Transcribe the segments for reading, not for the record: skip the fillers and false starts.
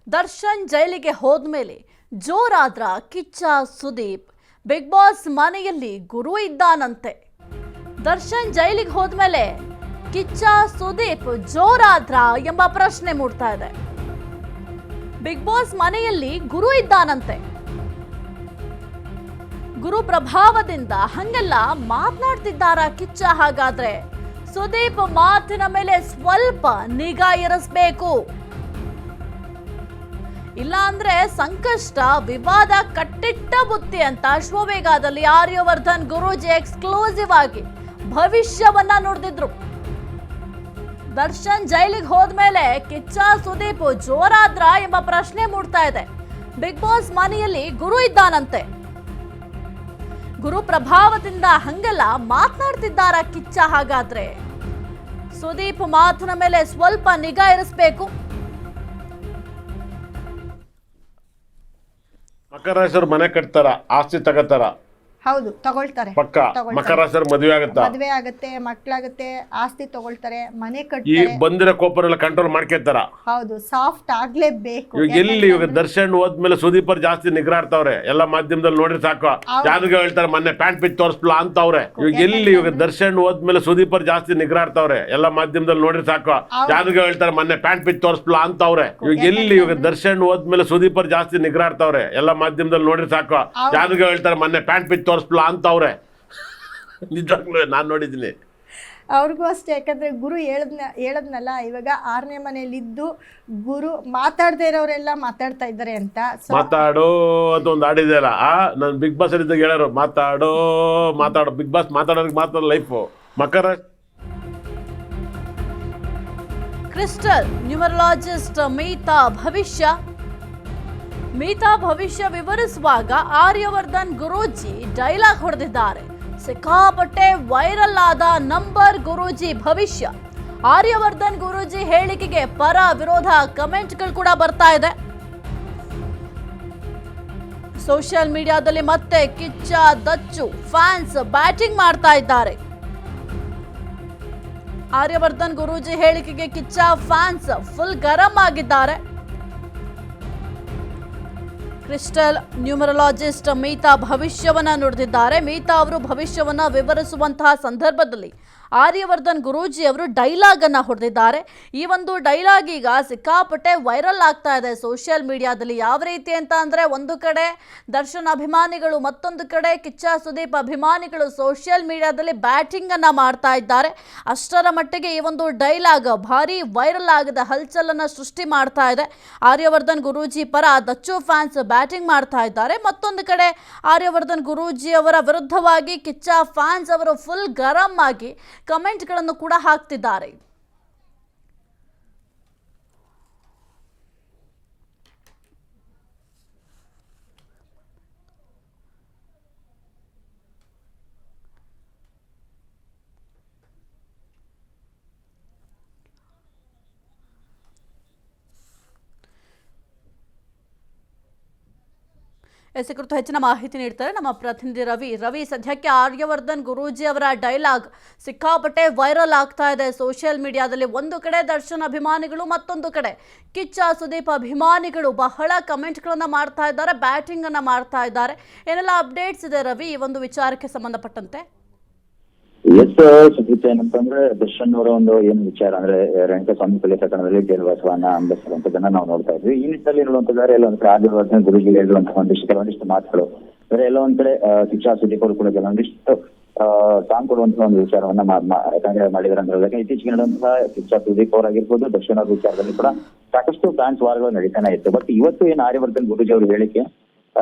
ದರ್ಶನ್ ಜೈಲಿಗೆ ಹೋದ್ಮೇಲೆ ಜೋರಾದ್ರ Kichcha Sudeep. Big boss ಮನೆಯಲ್ಲಿ ಗುರು ಇದ್ದಾನಂತೆ. ದರ್ಶನ್ ಜೈಲಿಗೆ ಹೋದ್ಮೇಲೆ ಕಿಚ್ಚ ಸುದೀಪ್ ಜೋರಾದ್ರ ಎಂಬ ಪ್ರಶ್ನೆ ಮೂಡ್ತಾ ಇದೆ. ಬಿಗ್ ಬಾಸ್ ಮನೆಯಲ್ಲಿ ಗುರು ಇದ್ದಾನಂತೆ. ಗುರು ಪ್ರಭಾವದಿಂದ ಹಂಗೆಲ್ಲ ಮಾತನಾಡ್ತಿದ್ದಾರ ಕಿಚ್ಚ? ಹಾಗಾದ್ರೆ ಸುದೀಪ್ ಮಾತಿನ ಮೇಲೆ ಸ್ವಲ್ಪ ನಿಗಾ ಇರಿಸಬೇಕು, ಇಲ್ಲ ಅಂದ್ರೆ ಸಂಕಷ್ಟ, ವಿವಾದ ಕಟ್ಟಿಟ್ಟ ಬುತ್ತಿ ಅಂತ ಶೋವೇಗಾದಲ್ಲಿ ಆರ್ಯವರ್ಧನ್ ಗುರೂಜಿ ಎಕ್ಸ್ಕ್ಲೂಸಿವ್ ಆಗಿ ಭವಿಷ್ಯವನ್ನ ನುಡಿದಿದ್ರು. ದರ್ಶನ್ ಜೈಲಿಗೆ ಹೋದ್ಮೇಲೆ ಕಿಚ್ಚ ಸುದೀಪ್ ಜೋರಾದ್ರ ಎಂಬ ಪ್ರಶ್ನೆ ಮೂಡ್ತಾ ಇದೆ. ಬಿಗ್ ಬಾಸ್ ಮನೆಯಲ್ಲಿ ಗುರು ಇದ್ದಾನಂತೆ. ಗುರು ಪ್ರಭಾವದಿಂದ ಹಂಗೆಲ್ಲ ಮಾತನಾಡ್ತಿದ್ದಾರ ಕಿಚ್ಚ? ಹಾಗಾದ್ರೆ ಸುದೀಪ್ ಮಾತಿನ ಮೇಲೆ ಸ್ವಲ್ಪ ನಿಗಾ ಇರಿಸಬೇಕು. ಮಕರ ರಾಶಿಯವರು ಮನೆ ಕಟ್ತಾರ, ಆಸ್ತಿ ತಗೋತಾರ? ಹೌದು, ತಗೊಳ್ತಾರೆ. ಪಕ್ಕ ಮಕರ ರಾಶಿಯವರು ಮದುವೆ ಆಗುತ್ತೆ, ಮಕ್ಕಳಾಗುತ್ತೆ, ಆಸ್ತಿ ತಗೊಳ್ತಾರೆ, ಮನೆ ಈ ಕಟ್ತಾರೆ. ಬಂದಿರೋ ಕೋಪರೆಲ್ಲ ಕಂಟ್ರೋಲ್ ಮಾಡ್ಕೊತಾರ. ಹೌದು, ಸಾಫ್ಟ್ ಆಗ್ಲೇಬೇಕು. ಇವಾಗ ದರ್ಶನ್ ಹೋದ್ಮೇಲೆ ಸುದೀಪರ್ ಜಾಸ್ತಿ ನಿಗ್ರಾಡ್ತಾವ್ರೆ. ಎಲ್ಲ ಮಾಧ್ಯಮದಲ್ಲಿ ನೋಡ್ರಿ ಸಾಕು. ಯಾವ್ದು ಹೇಳ್ತಾರೆ ಮೊನ್ನೆ ಪ್ಯಾಂಟ್ ಪಿಚ್ ತೋರಿಸ್ಲಾ ಅಂತವ್ರೆ. ಇವಾಗ ದರ್ಶನ್ ಹೋದ್ಮೇಲೆ ಸುದೀಪರ್ ಜಾಸ್ತಿ ನಿಗ್ರಾಡ್ತಾವ್ರೆ. ಎಲ್ಲ ಮಾಧ್ಯಮದಲ್ಲಿ ನೋಡ್ರಿ ಸಾಕು. ಯಾವ್ದು ಹೇಳ್ತಾರೆ ಮೊನ್ನೆ ಪ್ಯಾಂಟ್ ಪಿಚ್ ತೋರಿಸ್ಲಾ ಅಂತವ್ರೆ. ಇವಾಗ ದರ್ಶನ್ ಹೋದ್ಮೇಲೆ ಸುದೀಪರ್ ಜಾಸ್ತಿ ನಿಗ್ರಾಡ್ತಾವ್ರೆ. ಎಲ್ಲ ಮಾಧ್ಯಮದಲ್ಲಿ ನೋಡ್ರಿ ಸಾಕು. ಯಾವ್ದು ಹೇಳ್ತಾರೆ ಮೊನ್ನೆ ಪ್ಯಾಂಟ್ ಪಿಚ್ ತೋರಿಸ್ಲಾ ಅಂತವ್ರೆ. ನಿಜವಾಗ್ಲೂ ನಾನ್ ನೋಡಿದ್ದೀನಿ. ಅವ್ರಿಗೂ ಅಷ್ಟೇ. ಯಾಕಂದ್ರೆ ಗುರು ಹೇಳದ್ನಲ್ಲ, ಇವಾಗ 6ನೇ ಮನೆಯಲ್ಲಿದ್ದು ಗುರು ಮಾತಾಡದೇ ಇರೋರೆಲ್ಲ ಮಾತಾಡ್ತಾ ಇದ್ದಾರೆ ಅಂತ. ಮಾತಾಡೋ ಅಂತ ಒಂದು ಹಾಡಿದೆಯಲ್ಲ, ನಾನು ಬಿಗ್ ಬಾಸ್ ಅಲ್ಲಿ ಇದ್ದಾಗ ಹೇಳೋರು ಮಾತಾಡೋ. ಬಿಗ್ ಬಾಸ್ ಮಾತಾಡೋರಿಗೆ ಮಾತ್ರ ಲೈಫು. ಮಕರ ಕ್ರಿಸ್ಟಲ್ ನ್ಯೂಮರಾಲಜಿಸ್ಟ್ ಮೀತಾ ಭವಿಷ್ಯ ವಿವರಿಸುವಾಗ ಆರ್ಯವರ್ಧನ್ ಗುರೂಜಿ ಡೈಲಾಗ್ ಹೊಡೆದಿದ್ದಾರೆ. ಸಿಕ್ಕಾಪಟ್ಟೆ ವೈರಲ್ ಆದ ನಂಬರ್ ಗುರೂಜಿ ಭವಿಷ್ಯ. ಆರ್ಯವರ್ಧನ್ ಗುರೂಜಿ ಹೇಳಿಕೆಗೆ ಪರ ವಿರೋಧ ಕಮೆಂಟ್ಗಳು ಕೂಡ ಬರ್ತಾ ಇದೆ. ಸೋಷಿಯಲ್ ಮೀಡಿಯಾದಲ್ಲಿ ಮತ್ತೆ ಕಿಚ್ಚ ದಚ್ಚು ಫ್ಯಾನ್ಸ್ ಬ್ಯಾಟಿಂಗ್ ಮಾಡ್ತಾ ಇದ್ದಾರೆ. ಆರ್ಯವರ್ಧನ್ ಗುರೂಜಿ ಹೇಳಿಕೆಗೆ ಕಿಚ್ಚ ಫ್ಯಾನ್ಸ್ ಫುಲ್ ಗರಂ ಆಗಿದ್ದಾರೆ. ಕ್ರಿಸ್ಟಲ್ ನ್ಯೂಮರಾಲಜಿಸ್ಟ್ ಮೀತಾ ಭವಿಷ್ಯವನ್ನ ನುಡಿದಿದ್ದಾರೆ. ಮೀತಾ ಅವರು ಭವಿಷ್ಯವನ್ನ ವಿವರಿಸುವಂತಹ ಸಂದರ್ಭದಲ್ಲಿ ಆರ್ಯವರ್ಧನ್ ಗುರೂಜಿ ಅವರು ಡೈಲಾಗ್ ಅನ್ನ ಹೊಡೆದಿದ್ದಾರೆ. ಈ ಒಂದು ಡೈಲಾಗ್ ಈಗ ಸಿಕ್ಕಾಪಟ್ಟೆ ವೈರಲ್ ಆಗ್ತಾ ಇದೆ ಸೋಷಿಯಲ್ ಮೀಡಿಯಾದಲ್ಲಿ. ಯಾವ ರೀತಿ ಅಂತ ಅಂದ್ರೆ, ಒಂದು ಕಡೆ ದರ್ಶನ್ ಅಭಿಮಾನಿಗಳು, ಮತ್ತೊಂದು ಕಡೆ ಕಿಚ್ಚ ಸುದೀಪ್ ಅಭಿಮಾನಿಗಳು ಸೋಷಿಯಲ್ ಮೀಡಿಯಾದಲ್ಲಿ ಬ್ಯಾಟಿಂಗ್ ಅನ್ನ ಮಾಡ್ತಾ ಇದ್ದಾರೆ. ಅಷ್ಟರ ಮಟ್ಟಿಗೆ ಈ ಒಂದು ಡೈಲಾಗ್ ಭಾರಿ ವೈರಲ್ ಆಗದ ಹಲ್ಚಲನ್ನ ಸೃಷ್ಟಿ ಮಾಡ್ತಾ ಇದೆ. ಆರ್ಯವರ್ಧನ್ ಗುರೂಜಿ ಪರ ದಚ್ಚು ಫ್ಯಾನ್ಸ್ ಬ್ಯಾಟಿಂಗ್ ಮಾಡ್ತಾ ಇದ್ದಾರೆ. ಮತ್ತೊಂದು ಕಡೆ ಆರ್ಯವರ್ಧನ್ ಗುರೂಜಿ ಅವರ ವಿರುದ್ಧವಾಗಿ ಕಿಚ್ಚ ಫ್ಯಾನ್ಸ್ ಅವರು ಫುಲ್ ಗರಂ ಆಗಿ ಕಮೆಂಟ್ಗಳನ್ನು ಕೂಡ ಹಾಕ್ತಿದ್ದಾರೆ. ಈ ಕುರಿತು ಹೆಚ್ಚಿನ ಮಾಹಿತಿ ನೀಡ್ತಾರೆ ನಮ್ಮ ಪ್ರತಿನಿಧಿ ರವಿ. ಸದ್ಯಕ್ಕೆ ಆರ್ಯವರ್ಧನ್ ಗುರೂಜಿ ಅವರ ಡೈಲಾಗ್ ಸಿಕ್ಕಾಪಟ್ಟೆ ವೈರಲ್ ಆಗ್ತಾ ಇದೆ ಸೋಷಿಯಲ್ ಮೀಡಿಯಾದಲ್ಲಿ. ಒಂದು ಕಡೆ ದರ್ಶನ್ ಅಭಿಮಾನಿಗಳು, ಮತ್ತೊಂದು ಕಡೆ ಕಿಚ್ಚ ಸುದೀಪ್ ಅಭಿಮಾನಿಗಳು ಬಹಳ ಕಮೆಂಟ್ಗಳನ್ನ ಮಾಡ್ತಾ ಇದ್ದಾರೆ, ಬ್ಯಾಟಿಂಗ್ ಅನ್ನ ಮಾಡ್ತಾ ಇದ್ದಾರೆ. ಏನೆಲ್ಲ ಅಪ್ಡೇಟ್ಸ್ ಇದೆ ರವಿ ಈ ಒಂದು ವಿಚಾರಕ್ಕೆ ಸಂಬಂಧಪಟ್ಟಂತೆ? ಸುದೀಪ್ ಏನಂತಂದ್ರೆ, ದರ್ಶನ್ ಅವರ ಒಂದು ಏನ್ ವಿಚಾರ ಅಂದ್ರೆ, ರೇಣುಕಾಸ್ವಾಮಿ ಕೊಲೆ ಪ್ರಕರಣದಲ್ಲಿ ಜೈಲು ವಾಸವನ್ನ ಅನುಭವಿಸಿರುವಂತದನ್ನ ನಾವು ನೋಡ್ತಾ ಇದ್ವಿ. ಈ ನಿಟ್ಟಿನಲ್ಲಿ ಇರುವಂತಂದ್ರೆ ಎಲ್ಲ ಒಂದ್ ಕಡೆ ಆರ್ಯವರ್ಧನ್ ಗುರೂಜಿ ಹೇಳುವಂತಹ ಕೆಲವೊಂದಿಷ್ಟು ಮಾತುಗಳು, ಅಂದ್ರೆ ಎಲ್ಲ ಒಂದ್ ಕಡೆ ಕಿಚ್ಚ ಸುದೀಪ್ ಅವರು ಕೂಡ ಕೆಲವೊಂದಿಷ್ಟು ಸಾಂಗ್ ಕೊಡುವಂತಹ ಒಂದು ವಿಚಾರವನ್ನ ಯಾಕಂದ್ರೆ ಮಾಡಿದ್ರಂದ್ರೆ, ಇತ್ತೀಚೆಗೆ ನಡೆದಂತಹ ಕಿಚ್ಚ ಸುದೀಪ್ ಅವರಾಗಿರ್ಬೋದು, ದರ್ಶನ್ ಅವ್ರ ವಿಚಾರದಲ್ಲಿ ಕೂಡ ಸಾಕಷ್ಟು ಫ್ಯಾನ್ಸ್ ವಾರಗಳು ನಡೀತಾನೆ ಇತ್ತು. ಬಟ್ ಇವತ್ತು ಏನ್ ಆರ್ಯವರ್ಧನ್ ಗುರೂಜಿ ಅವರು ಹೇಳಿಕೆ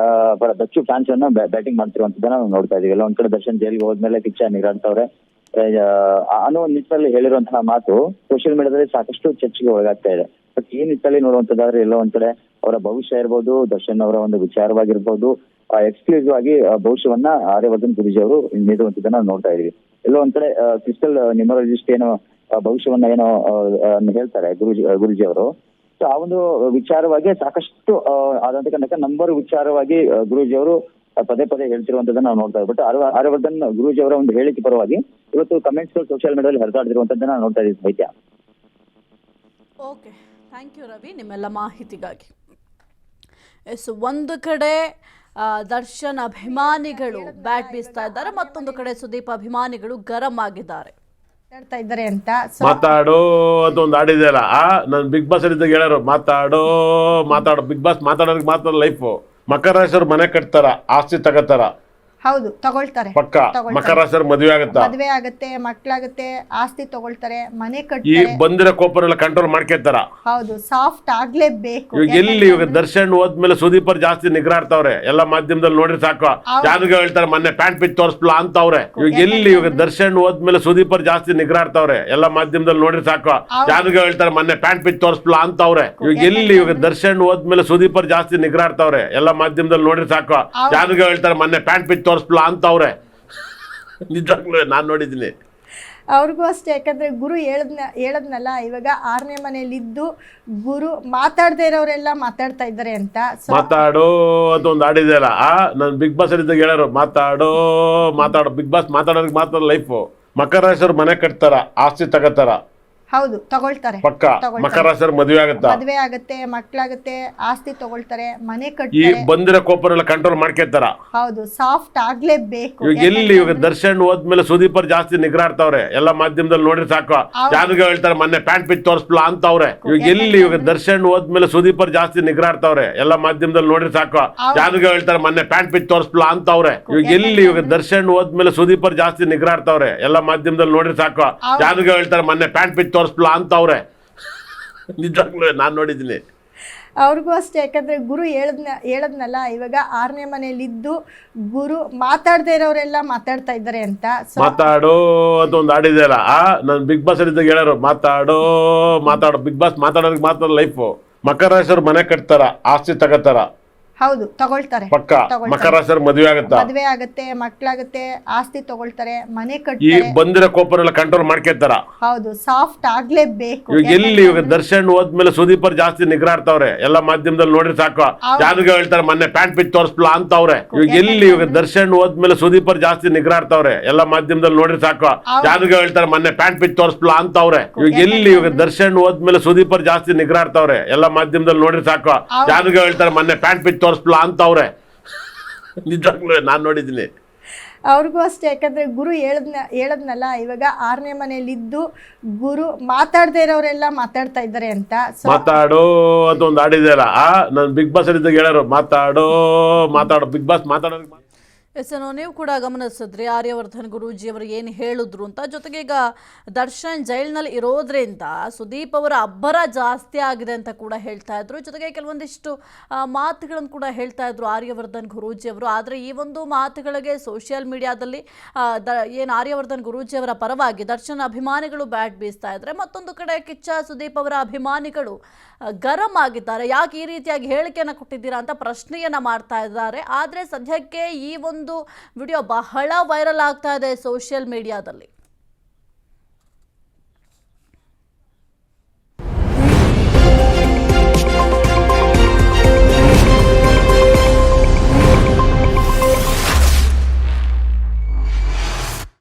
ದಚ್ಚು ಫ್ಯಾನ್ಸ್ ಅನ್ನ ಬ್ಯಾಟಿಂಗ್ ಮಾಡ್ತಿರುವಂತದನ್ನ ನಾವು ನೋಡ್ತಾ ಇದೀವಿ. ಎಲ್ಲ ಒಂದ್ ಕಡೆ ದರ್ಶನ್ ಜೈಲಿಗೆ ಹೋದ್ಮೇಲೆ ಕಿಚ್ಚ ನಿರಾಡ್ತವ್ರೆ ಅನ್ನೋ ಒಂದು ನಿಟ್ಟಿನಲ್ಲಿ ಹೇಳಿರುವಂತಹ ಮಾತು ಸೋಷಿಯಲ್ ಮೀಡಿಯಾದಲ್ಲಿ ಸಾಕಷ್ಟು ಚರ್ಚೆಗೆ ಒಳಗಾಗ್ತಾ ಇದೆ. ಬಟ್ ಈ ನಿಟ್ಟಿನಲ್ಲಿ ನೋಡುವಂತದಾದ್ರೆ ಎಲ್ಲ ಒಂದ್ ಕಡೆ ಅವರ ಭವಿಷ್ಯ ಇರ್ಬೋದು, ದರ್ಶನ್ ಅವರ ಒಂದು ವಿಚಾರವಾಗಿರ್ಬೋದು, ಎಕ್ಸ್ಕ್ಲೂಸಿವ್ ಆಗಿ ಭವಿಷ್ಯವನ್ನ ಆರ್ಯವರ್ಧನ್ ಗುರೂಜಿ ಅವರು ನೀಡುವಂತದನ್ನ ನೋಡ್ತಾ ಇದೀವಿ. ಎಲ್ಲ ಒಂದ್ ಕಡೆ ಕ್ರಿಸ್ಟಲ್ ನ್ಯೂಮರಾಲಜಿಸ್ಟ್ ಏನೋ ಭವಿಷ್ಯವನ್ನ ಏನೋ ಹೇಳ್ತಾರೆ ಗುರೂಜಿ ಅವರು. ಸೊ ಆ ಒಂದು ವಿಚಾರವಾಗಿ ಸಾಕಷ್ಟು ಆದಂತ ನಂಬರ್ ವಿಚಾರವಾಗಿ ಗುರೂಜಿ ಅವರು ಪದೇ ಪದೇ ಹೇಳ್ತಿರುವಂತದನ್ನ ನಾವು ನೋಡ್ತಾ ಇದ್ದೀವಿ. ಬಟ್ ಆರ್ಯವರ್ಧನ್ ಗುರೂಜಿ ಅವರ ಒಂದು ಹೇಳಿಕೆ ಪರವಾಗಿ ಇವತ್ತು ಕಮೆಂಟ್ಸ್ ಸೋಷಿಯಲ್ ಮೀಡಿಯಾದಲ್ಲಿ ಹರಿದಾಡ್ತಿರುವಂತದನ್ನ ನೋಡ್ತಾ ಇದ್ದೀವಿ. ಓಕೆ, ಥ್ಯಾಂಕ್ ಯು ರವಿ ನಿಮ್ಮೆಲ್ಲ ಮಾಹಿತಿಗಾಗಿ. ಎಸ್, ಒಂದು ಕಡೆ ದರ್ಶನ್ ಅಭಿಮಾನಿಗಳು ಬ್ಯಾಟ್ ಬೀಸ್ತಾ ಇದ್ದಾರೆ, ಮತ್ತೊಂದು ಕಡೆ ಸುದೀಪ್ ಅಭಿಮಾನಿಗಳು ಗರಂ ಆಗಿದ್ದಾರೆ. ಮಾತಾಡ್ತಾ ಇದ್ದಾರೆ ಅಂತ. ಮಾತಾಡೋ ಅಂತ ಒಂದು ಹಾಡಿದೆಯಲ್ಲ, ನಾನು ಬಿಗ್ ಬಾಸ್ ಅಲ್ಲಿ ಇದ್ದಾಗ ಹೇಳೋರು ಮಾತಾಡೋ ಬಿಗ್ ಬಾಸ್ ಮಾತಾಡೋರಿಗೆ ಮಾತ್ರ ಲೈಫು. ಮಕರ ರಾಶಿಯವ್ರು ಮನೆ ಕಟ್ತಾರ, ಆಸ್ತಿ ತಗೋತಾರ, ಹೌದು ತಗೊಳ್ತಾರೆ. ಪಕ್ಕ ಮಕರ ರಾಶಿಯವ್ರು ಮದುವೆ ಆಗುತ್ತಾ, ಮದ್ವೆ ಆಗತ್ತೆ, ಮಕ್ಳಾಗತ್ತೆ, ಆಸ್ತಿ ತಗೊಳ್ತಾರೆ, ಮನೆ ಈ ಕಟ್ತಾರೆ. ಬಂದಿರೋ ಕೋಪರೆಲ್ಲ ಕಂಟ್ರೋಲ್ ಮಾಡ್ಕೊತಾರ. ಹೌದು, ಸಾಫ್ಟ್ ಆಗ್ಲೇಬೇಕು. ಇವಾಗ ದರ್ಶನ್ ಹೋದ್ಮೇಲೆ ಸುದೀಪ್ ಅವ್ರು ಜಾಸ್ತಿ ನಿಗ್ರಾಡ್ತಾವ್ರೆ. ಎಲ್ಲ ಮಾಧ್ಯಮದಲ್ಲಿ ನೋಡ್ರಿ ಸಾಕು, ಯಾರಿಗೂ ಹೇಳ್ತಾರೆ ಮೊನ್ನೆ ಪ್ಯಾಂಟ್ ಪಿಚ್ ತೋರಿಸ್ಲಾ ಅಂತವ್ರೆ. ಇವಾಗ ದರ್ಶನ್ ಹೋದ್ಮೇಲೆ ಸುದೀಪ್ ಅವ್ರು ಜಾಸ್ತಿ ನಿಗ್ರಾಡ್ತಾವ್ರೆ. ಎಲ್ಲ ಮಾಧ್ಯಮದಲ್ಲಿ ನೋಡ್ರಿ ಸಾಕು, ಯಾರಿಗೂ ಹೇಳ್ತಾರೆ ಮೊನ್ನೆ ಪ್ಯಾಂಟ್ ಪಿಚ್ ತೋರಿಸ್ಲಾ ಅಂತವ್ರೆ. ಇವಾಗ ದರ್ಶನ್ ಹೋದ್ಮೇಲೆ ಸುದೀಪ್ ಅವ್ರು ಜಾಸ್ತಿ ನಿಗ್ರಾಡ್ತಾವ್ರೆ. ಎಲ್ಲ ಮಾಧ್ಯಮದಲ್ಲಿ ನೋಡ್ರಿ ಸಾಕು, ಯಾರಿಗೂ ಹೇಳ್ತಾರೆ ಮೊನ್ನೆ ಪ್ಯಾಂಟ್ ಪಿಚ್ ತೋರಿಸ್ಲಾ ಅಂತವ್ರೆ. ನಿಜವಾಗ್ಲೂ ನಾನ್ ನೋಡಿದ್ದೀನಿ. ಅವ್ರಿಗೂ ಅಷ್ಟೇ, ಯಾಕಂದ್ರೆ ಗುರು ಹೇಳದ್ನಲ್ಲ, ಇವಾಗ 6ನೇ ಮನೆಯಲ್ಲಿದ್ದು ಗುರು ಮಾತಾಡದೇ ಇರೋರೆಲ್ಲ ಮಾತಾಡ್ತಾ ಇದ್ದಾರೆ ಅಂತ. ಮಾತಾಡೋ ಅಂತ ಒಂದು ಹಾಡಿದೆಯಲ್ಲ, ನಾನು ಬಿಗ್ ಬಾಸ್ ಅಲ್ಲಿ ಇದ್ದಾಗ ಹೇಳೋರು ಮಾತಾಡೋ ಬಿಗ್ ಬಾಸ್ ಮಾತಾಡೋರಿಗೆ ಮಾತ್ರ ಲೈಫು. ಮಕರ ರಾಶಿಯವ್ರು ಮನೆ ಕಟ್ತಾರ, ಆಸ್ತಿ ತಗೋತಾರ, ಹೌದು ತಗೊಳ್ತಾರೆ. ಪಕ್ಕ ಮಕರ ರಾಶಿಯವ್ರು ಮದುವೆ ಆಗುತ್ತಾ, ಮದ್ವೆ ಆಗತ್ತೆ, ಮಕ್ಳಾಗತ್ತೆ, ಆಸ್ತಿ ತಗೊಳ್ತಾರೆ, ಮನೆ ಈ ಕಟ್ತಾರೆ. ಬಂದಿರೋ ಕೋಪರೆಲ್ಲ ಕಂಟ್ರೋಲ್ ಮಾಡ್ಕೊತಾರ. ಹೌದು, ಸಾಫ್ಟ್ ಆಗ್ಲೇಬೇಕು. ಇವಾಗ ದರ್ಶನ್ ಹೋದ್ಮೇಲೆ ಸುದೀಪ್ ಅವ್ರು ಜಾಸ್ತಿ ನಿಗ್ರಾಡ್ತಾವ್ರೆ. ಎಲ್ಲ ಮಾಧ್ಯಮದಲ್ಲಿ ನೋಡ್ರಿ ಸಾಕು, ಯಾರಿಗೂ ಹೇಳ್ತಾರೆ ಮೊನ್ನೆ ಪ್ಯಾಂಟ್ ಪಿಚ್ ತೋರಿಸ್ಲಾ ಅಂತವ್ರೆ. ಇವಾಗ ದರ್ಶನ್ ಹೋದ್ಮೇಲೆ ಸುದೀಪ್ ಅವ್ರು ಜಾಸ್ತಿ ನಿಗ್ರಾಡ್ತಾವ್ರೆ. ಎಲ್ಲ ಮಾಧ್ಯಮದಲ್ಲಿ ನೋಡ್ರಿ ಸಾಕು, ಯಾರಿಗೂ ಹೇಳ್ತಾರೆ ಮೊನ್ನೆ ಪ್ಯಾಂಟ್ ಪಿಚ್ ತೋರಿಸ್ಲಾ ಅಂತವ್ರೆ. ಇವಾಗ ದರ್ಶನ್ ಹೋದ್ಮೇಲೆ ಸುದೀಪ್ ಅವ್ರು ಜಾಸ್ತಿ ನಿಗ್ರಾಡ್ತಾವ್ರೆ. ಎಲ್ಲ ಮಾಧ್ಯಮದಲ್ಲಿ ನೋಡ್ರಿ ಸಾಕು, ಯಾರಿಗೂ ಹೇಳ್ತಾರೆ ಮೊನ್ನೆ ಪ್ಯಾಂಟ್ ಪಿಚ್ ತೋರಿಸ್ಲಾ ಅಂತವ್ರೆ. ನಿಜವಾಗ್ಲೂ ನಾನ್ ನೋಡಿದ್ದೀನಿ. ಅವ್ರಿಗೂ ಅಷ್ಟೇ, ಯಾಕಂದ್ರೆ ಗುರು ಹೇಳದ್ನಲ್ಲ, ಇವಾಗ 6ನೇ ಮನೆಯಲ್ಲಿದ್ದು ಗುರು ಮಾತಾಡದೇ ಇರೋರೆಲ್ಲ ಮಾತಾಡ್ತಾ ಇದ್ದಾರೆ ಅಂತ. ಮಾತಾಡೋ ಅಂತ ಒಂದು ಹಾಡಿದೆಯಲ್ಲ, ನಾನು ಬಿಗ್ ಬಾಸ್ ಅಲ್ಲಿ ಇದ್ದಾಗ ಹೇಳೋರು ಮಾತಾಡೋ ಬಿಗ್ ಬಾಸ್ ಮಾತಾಡೋರಿಗೆ ಮಾತ್ರ ಲೈಫು. ಮಕರ ರಾಶಿಯವ್ರು ಮನೆ ಕಟ್ತಾರ, ಆಸ್ತಿ ತಗೋತಾರ, ಹೌದು ತಗೊಳ್ತಾರೆ. ಪಕ್ಕ ಮಕರ ರಾಶಿಯವ್ರು ಮದುವೆ ಆಗುತ್ತಾ, ಮದ್ವೆ ಆಗತ್ತೆ, ಮಕ್ಳಾಗತ್ತೆ, ಆಸ್ತಿ ತಗೊಳ್ತಾರೆ, ಮನೆ ಈ ಕಟ್ತಾರೆ. ಬಂದಿರೋ ಕೋಪರೆಲ್ಲ ಕಂಟ್ರೋಲ್ ಮಾಡ್ಕೊತಾರ. ಹೌದು, ಸಾಫ್ಟ್ ಆಗ್ಲೇಬೇಕು. ಇವಾಗ ದರ್ಶನ್ ಹೋದ್ಮೇಲೆ ಸುದೀಪ್ ಅವ್ರು ಜಾಸ್ತಿ ನಿಗ್ರಾಡ್ತಾವ್ರೆ. ಎಲ್ಲ ಮಾಧ್ಯಮದಲ್ಲಿ ನೋಡ್ರಿ ಸಾಕು, ಯಾರಿಗೂ ಹೇಳ್ತಾರೆ ಮೊನ್ನೆ ಪ್ಯಾಂಟ್ ಪಿಚ್ ತೋರಿಸ್ಲಾ ಅಂತವ್ರೆ. ಇವಾಗ ದರ್ಶನ್ ಹೋದ್ಮೇಲೆ ಸುದೀಪ್ ಅವ್ರು ಜಾಸ್ತಿ ನಿಗ್ರಾಡ್ತಾವ್ರೆ. ಎಲ್ಲ ಮಾಧ್ಯಮದಲ್ಲಿ ನೋಡ್ರಿ ಸಾಕು, ಯಾರಿಗೂ ಹೇಳ್ತಾರೆ ಮೊನ್ನೆ ಪ್ಯಾಂಟ್ ಪಿಚ್ ತೋರಿಸ್ಲಾ ಅಂತವ್ರೆ. ಇವಾಗ ದರ್ಶನ್ ಹೋದ್ಮೇಲೆ ಸುದೀಪ್ ಅವ್ರು ಜಾಸ್ತಿ ನಿಗ್ರಾಡ್ತಾವ್ರೆ. ಎಲ್ಲ ಮಾಧ್ಯಮದಲ್ಲಿ ನೋಡ್ರಿ ಸಾಕು, ಯಾರಿಗೂ ಹೇಳ್ತಾರೆ ಮೊನ್ನೆ ಪ್ಯಾಂಟ್ ಪಿಚ್ ತೋರಿಸ್ಲಾ ಅಂತವ್ರೆ. ನಿಜವಾಗ್ಲೂ ನಾನ್ ನೋಡಿದ್ದೀನಿ. ಅವ್ರಿಗೂ ಅಷ್ಟೇ, ಯಾಕಂದ್ರೆ ಗುರು ಹೇಳದ್ನಲ್ಲ, ಇವಾಗ 6ನೇ ಮನೆಯಲ್ಲಿದ್ದು ಗುರು ಮಾತಾಡದೇ ಇರೋರೆಲ್ಲ ಮಾತಾಡ್ತಾ ಇದ್ದಾರೆ ಅಂತ. ಮಾತಾಡೋ ಅಂತ ಒಂದು ಹಾಡಿದೆಯಲ್ಲ, ನಾನು ಬಿಗ್ ಬಾಸ್ ಅಲ್ಲಿ ಇದ್ದಾಗ ಹೇಳೋರು ಮಾತಾಡೋ ಬಿಗ್ ಬಾಸ್ ಮಾತಾಡೋರಿಗೆ. ಎಸ್, ನೀವು ಕೂಡ ಗಮನಿಸಿದ್ರಿ ಆರ್ಯವರ್ಧನ್ ಗುರೂಜಿ ಅವರು ಏನು ಹೇಳಿದ್ರು ಅಂತ. ಜೊತೆಗೆ ಈಗ ದರ್ಶನ್ ಜೈಲ್ನಲ್ಲಿ ಇರೋದ್ರಿಂದ ಸುದೀಪ್ ಅವರ ಅಬ್ಬರ ಜಾಸ್ತಿ ಆಗಿದೆ ಅಂತ ಕೂಡ ಹೇಳ್ತಾ ಇದ್ರು. ಜೊತೆಗೆ ಕೆಲವೊಂದಿಷ್ಟು ಮಾತುಗಳನ್ನು ಕೂಡ ಹೇಳ್ತಾ ಇದ್ರು ಆರ್ಯವರ್ಧನ್ ಗುರೂಜಿ ಅವರು. ಆದರೆ ಈ ಒಂದು ಮಾತುಗಳಿಗೆ ಸೋಷಿಯಲ್ ಮೀಡಿಯಾದಲ್ಲಿ ಏನು ಆರ್ಯವರ್ಧನ್ ಗುರೂಜಿ ಅವರ ಪರವಾಗಿ ದರ್ಶನ್ ಅಭಿಮಾನಿಗಳು ಬ್ಯಾಟ್ ಬೀಸ್ತಾ ಇದ್ದಾರೆ, ಮತ್ತೊಂದು ಕಡೆ ಕಿಚ್ಚ ಸುದೀಪ್ ಅವರ ಅಭಿಮಾನಿಗಳು ಗರಂ ಆಗಿದ್ದಾರೆ. ಯಾಕೆ ಈ ರೀತಿಯಾಗಿ ಹೇಳಿಕೆಯನ್ನು ಕೊಟ್ಟಿದ್ದೀರಾ ಅಂತ ಪ್ರಶ್ನೆಯನ್ನ ಮಾಡ್ತಾ ಇದ್ದಾರೆ. ಆದರೆ ಸದ್ಯಕ್ಕೆ ಈ ಒಂದು ವಿಡಿಯೋ ಬಹಳ ವೈರಲ್ ಆಗ್ತಾ ಇದೆ ಸೋಷಿಯಲ್ ಮೀಡಿಯಾದಲ್ಲಿ.